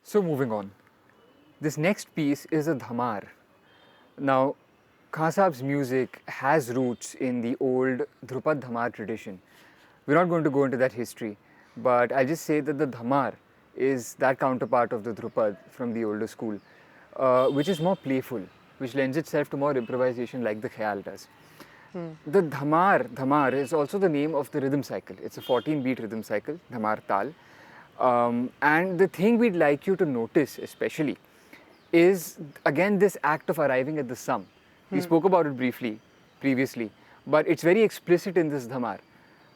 So moving on, this next piece is a Dhamaar. Now, Khan Sahab's music has roots in the old Dhrupad Dhamaar tradition. We're not going to go into that history, but I'll just say that the Dhamaar is that counterpart of the Dhrupad from the older school, which is more playful, which lends itself to more improvisation like the Khayal does. The Dhamaar is also the name of the rhythm cycle. It's a 14-beat rhythm cycle, Dhamaar Tal. And the thing we'd like you to notice especially is again this act of arriving at the sum. We spoke about it briefly previously, but it's very explicit in this Dhamaar.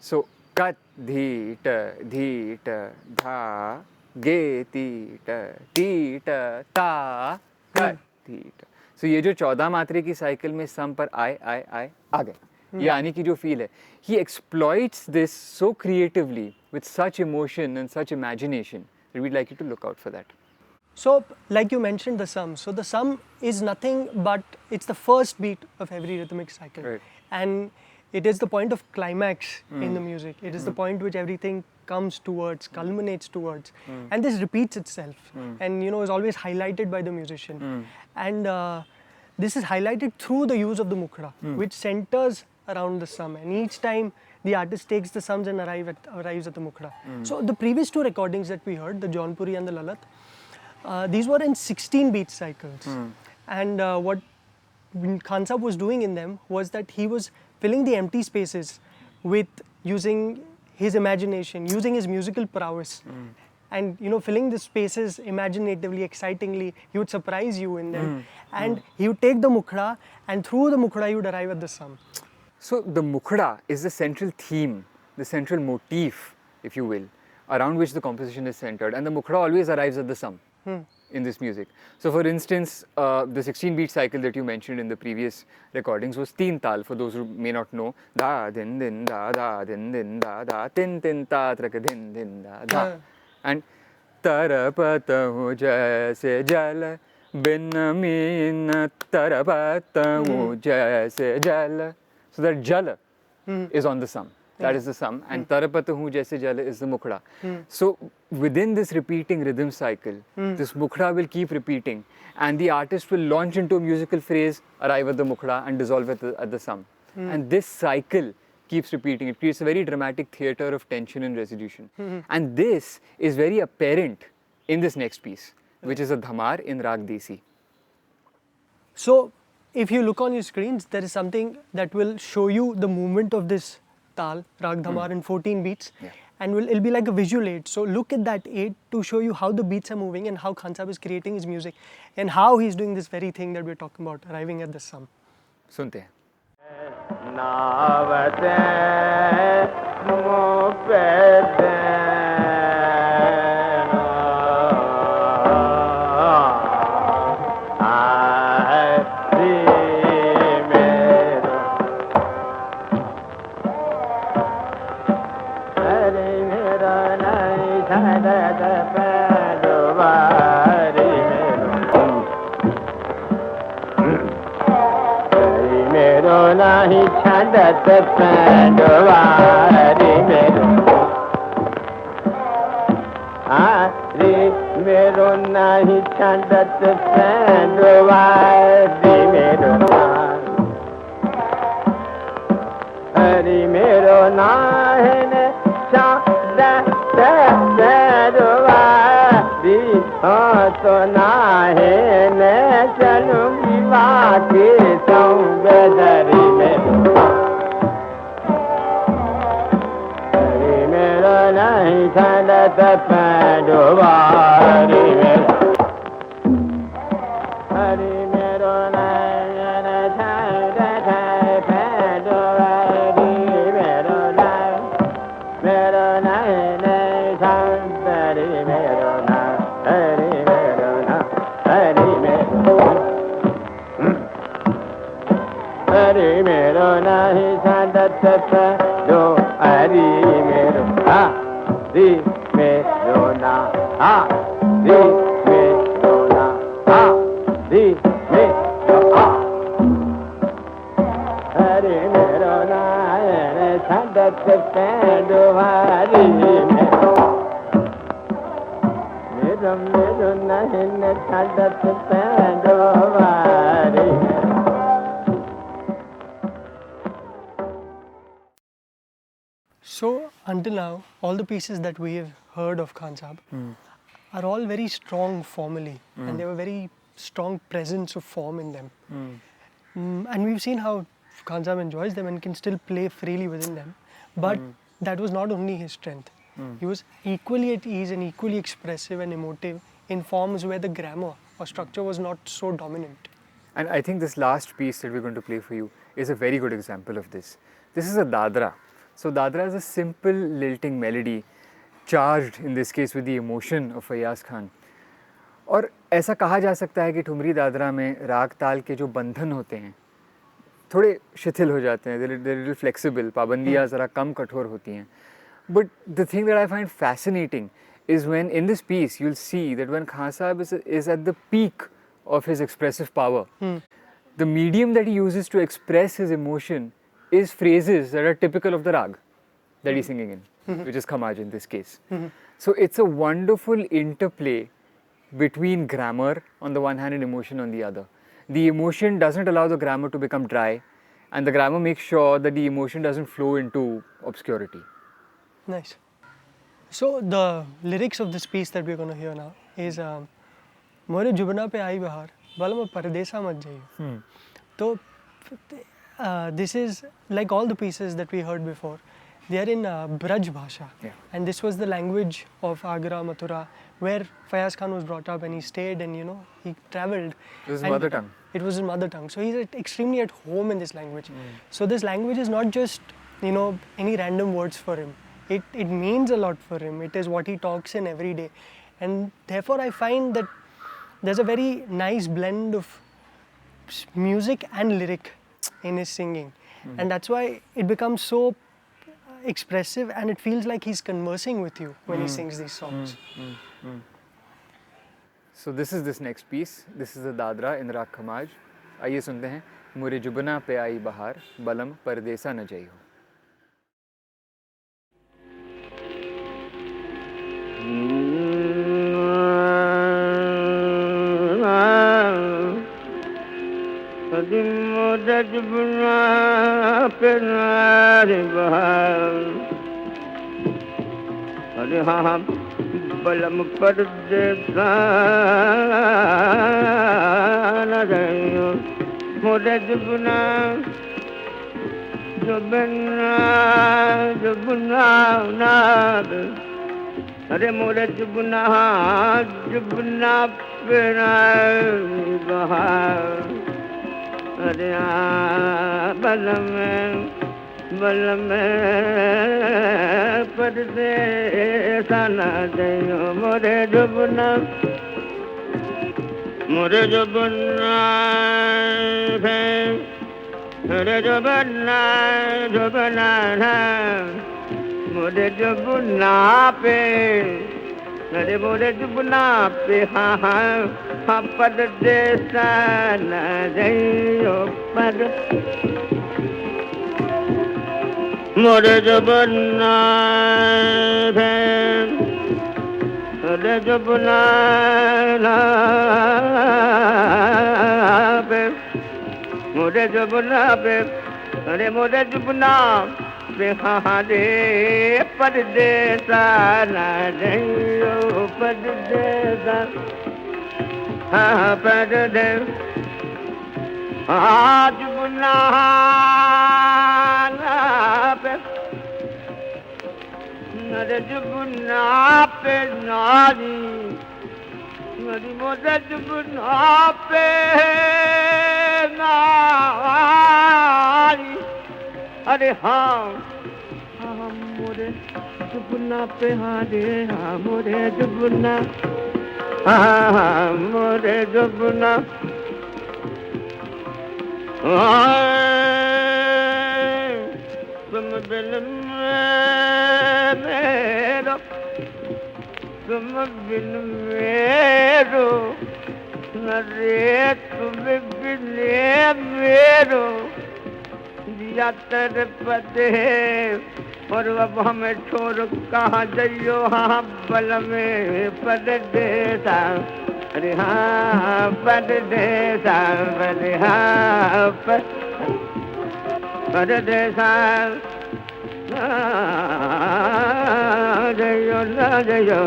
So, kat, dhi, dha, ge, ti, ta, kat, dhi, ta. So ये जो 14 मात्रे की cycle में सम पर आए आ गए, ये आने की जो फील है, he exploits this so creatively with such emotion and such imagination that we'd like you to look out for that. So, like you mentioned the sum. So the sum is nothing but it's the first beat of every rhythmic cycle, Right. and it is the point of climax in the music. It is the point which everything comes towards, culminates towards, and this repeats itself, and is always highlighted by the musician. And this is highlighted through the use of the mukhra, which centers around the sum, and each time the artist takes the sums and arrives at the mukhra. So the previous two recordings that we heard, the Jaunpuri and the Lalat, these were in 16 beat cycles, and what Khan Sahab was doing in them was that he was filling the empty spaces with using his imagination, using his musical prowess, and filling the spaces imaginatively, excitingly. He would surprise you in them, and he would take the mukhra, and through the mukhra he would arrive at the sum. So the mukhra is the central theme, the central motif, if you will, around which the composition is centered, and the mukhra always arrives at the sum in this music. So for instance, the 16-beat cycle that you mentioned in the previous recordings was teen tal, for those who may not know. Da, din, din, da, din, din, da, tin, tin, ta, traka, din, din, da. And tarapata hu jaise jal, bin min tarapata hu jaise jal. So that jal is on the sum. That is the sum, and tarapata hu jaise jal is the mukhra. So within this repeating rhythm cycle, this mukhra will keep repeating, and the artist will launch into a musical phrase, arrive at the mukhra, and dissolve at the sum. And this cycle keeps repeating. It creates a very dramatic theatre of tension and resolution. And this is very apparent in this next piece, which is a Dhamaar in Raag Desi. So if you look on your screens, there is something that will show you the movement of this Tal, Raag Dhamaar in 14 beats, and it'll be like a visual aid. So look at that aid to show you how the beats are moving and how Khan Sahab is creating his music and how he's doing this very thing that we're talking about, arriving at the sum. Sunte hain. nahi chhadat pandwari mero Hari mero nahi chhadat pandwari mero Hari mero nahi chhadat pandwari to nahi ne chalungi vaaki saungadari nahi chhadat pandwari mero Hari mero nahi chhadat pandwari mero nahi chandari mero Hari mero Hari mero nahi chhadat pandwari mero Di mero na di mero na di mero Hari mero na sadat pendovari. So until now, all the pieces that we have heard of Khan Sahab are all very strong formally, and they have a very strong presence of form in them. And we've seen how Khan Sahab enjoys them and can still play freely within them. But that was not only his strength. He was equally at ease and equally expressive and emotive in forms where the grammar or structure was not so dominant. And I think this last piece that we're going to play for you is a very good example of this. This is a Dadra. So Dadra is a simple lilting melody charged in this case with the emotion of Faiyaz Khan. और ऐसा कहा जा सकता है कि ठुमरी दादरा में राग ताल के जो बंधन होते हैं थोड़े शिथिल हो जाते हैं, they're little flexible, पाबंदियाँ ज़रा कम कठोर होती हैं. But the thing that I find fascinating is when in this piece you'll see that when Khan Sahab is at the peak of his expressive power, the medium that he uses to express his emotion is phrases that are typical of the Raag that he's singing in, which is Khamaj in this case. So it's a wonderful interplay between grammar on the one hand and emotion on the other. The emotion doesn't allow the grammar to become dry, and the grammar makes sure that the emotion doesn't flow into obscurity. Nice. So the lyrics of this piece that we're going to hear now is मोरे जुबना पे आई बहार बलम परदेसा मत जाइयो. So this is like all the pieces that we heard before. They are in Braj Bhasha, and this was the language of Agra, Mathura, where Faiyaz Khan was brought up, and he stayed, and he travelled. It was his mother tongue. It was his mother tongue, so he's extremely at home in this language. So this language is not just any random words for him. It means a lot for him. It is what he talks in every day, and therefore I find that there's a very nice blend of music and lyric in his singing, and that's why it becomes so expressive, and it feels like he's conversing with you when he sings these songs. So this is this next piece. This is the Dadra in Raag Khamaj. आइए सुनते हैं. मुरे जुबना पे आई बहार बलम परदेसा न जाइयो. मुरे जुबना पे आई बहार अरे हाँ बलम परदेसा न जाइयो. मुरे जुबना जुबना जुबना नाद अरे मोरे जुबना जुबना पे आई बहार अरे बलम बलम परदेसा न जाइयो. मोरे जुबना मोरे जुबना मोरे जुबना जुबना मोरे जुबना पे अरे मोरे जुबना पे हाँ परदेसा न जाइयो. पर मोरे जुबना मोरे जुबना पे मोरे जुबना पे अरे मोरे जुबना पे हाँ रे परदेसा न जाइयो. परदेसा हाँ परदेस जुबना पे अरे जुबना पे नारी मेरी मोरे जुबना पे नारी अरे हाँ मोरे जुबना पे हाँ रे हाँ मोरे जुबना हाँ मोरे जुबना तुम बिन मेरो तुम बिन मेरो न रे तुम बिन मेरो दिया तेरे पदे और अब हमें छोड़ कहाँ जाइयो. हाँ बल में परदेसा Hare ha Pardesa Hare ha Pardesa Jayo na jayo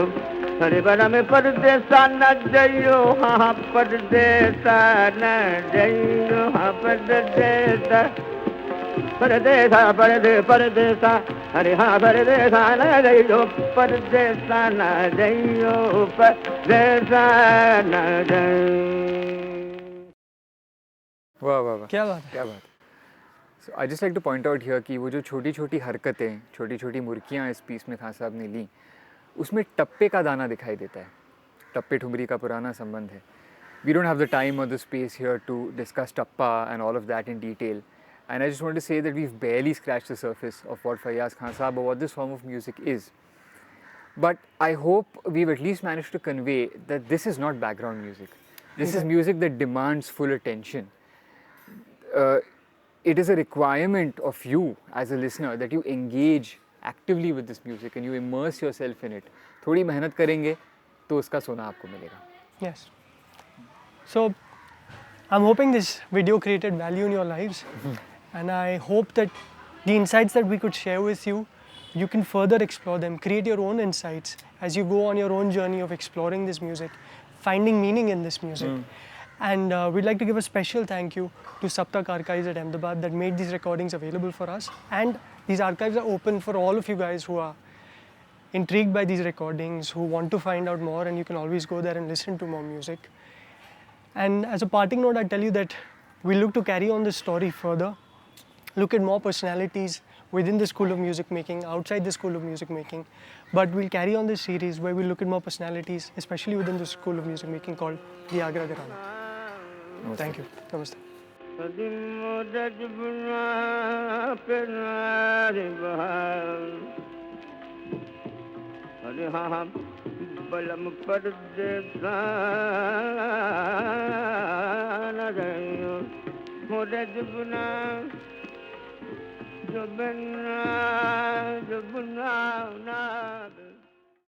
Hare bara me Pardesa na jayo ha Pardesa na jayo ha Pardesa Pardesa Pardesa Hare ha Pardesa na jayo Pardesa na jayo Pardesa na jayo. वाह वाह वाह, क्या बात है. क्या बात है. So I just like to point out here कि वो जो छोटी छोटी हरकतें, छोटी छोटी मुर्कियाँ इस पीस में खान साहब ने ली, उसमें टप्पे का दाना दिखाई देता है. टप्पे ठुमरी का पुराना संबंध है. We don't have the time or the space here to discuss tappa and all of that in detail. And I just want to say that we've barely scratched the surface of what Faiyaz Khan Sahab or what this form of music is. But I hope we've at least managed to convey that this is not background music. This is music that demands full attention. It is a requirement of you as a listener that you engage actively with this music and you immerse yourself in it. थोड़ी मेहनत करेंगे तो उसका सोना आपको मिलेगा. Yes. So, I'm hoping this video created value in your lives, and I hope that the insights that we could share with you, you can further explore them, create your own insights as you go on your own journey of exploring this music, finding meaning in this music. And we'd like to give a special thank you to Saptak Archives at Ahmedabad that made these recordings available for us. And these archives are open for all of you guys who are intrigued by these recordings, who want to find out more, and you can always go there and listen to more music. And as a parting note, I tell you that we look to carry on this story further, look at more personalities within the School of Music Making, outside the School of Music Making. But we'll carry on this series where we look at more personalities, especially within the School of Music Making called the Agra Gharana. Thank you. Namaste. Balam Pardesa na jayo Mode jubna jubna na